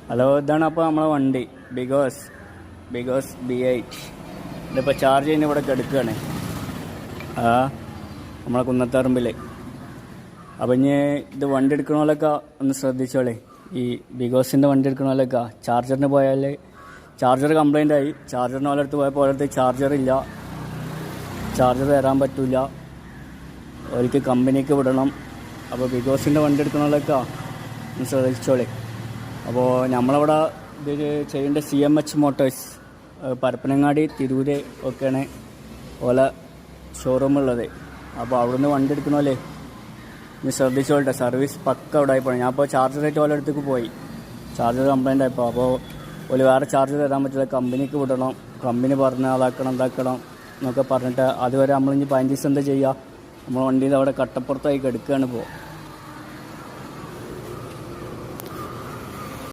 Hello, ഇതാണ് അപ്പോൾ നമ്മളെ വണ്ടി ബിഗോസ് B8. ഇതിപ്പോൾ ചാർജ് ചെയ്യുന്ന ഇവിടെ കിടക്കുകയാണ് നമ്മളെ കുന്നത്തറമ്പിൽ. അപ്പം ഇനി ഇത് വണ്ടി എടുക്കണമല്ലൊക്കെ ഒന്ന് ശ്രദ്ധിച്ചോളേ. ഈ ബിഗോസിൻ്റെ വണ്ടി എടുക്കണമല്ലൊക്കെ ചാർജറിന് പോയാൽ ചാർജർ കംപ്ലൈൻ്റ് ആയി. ചാർജറിന് ഓരോരുത്തർ പോയപ്പോൾ ഓരോരുത്തർ ചാർജർ തരാൻ പറ്റില്ല, അവർക്ക് കമ്പനിക്ക് വിടണം. അപ്പോൾ ബിഗോസിൻ്റെ വണ്ടി എടുക്കണമല്ലൊക്കെ ഒന്ന് ശ്രദ്ധിച്ചോളേ. അപ്പോൾ നമ്മളവിടെ ഇത് ചെയ്യേണ്ട CMH മോട്ടോഴ്സ് പരപ്പനങ്ങാടി, തിരൂര് ഒക്കെയാണ് ഓല ഷോറൂമുള്ളത്. അപ്പോൾ അവിടുന്ന് വണ്ടി എടുക്കണമല്ലേ ഇനി ശ്രദ്ധിച്ചോട്ടെ. സർവീസ് പക്ക അവിടെ ആയിപ്പോയി. ഞാൻ അപ്പോൾ ചാർജർ ആയിട്ട് ഓല അടുത്തേക്ക് പോയി, ചാർജർ കംപ്ലൈൻ്റ് ആയപ്പോൾ. അപ്പോൾ ഒരു വേറെ ചാർജർ തരാൻ പറ്റില്ല, കമ്പനിക്ക് വിടണം, കമ്പനി പറഞ്ഞ് അതാക്കണം എന്നൊക്കെ പറഞ്ഞിട്ട് അതുവരെ നമ്മളിഞ്ഞ് 15 ദിവസം എന്താ ചെയ്യുക? നമ്മൾ വണ്ടിയിൽ അവിടെ കട്ടപ്പുറത്തായി കിടക്കുകയാണ് ഇപ്പോൾ.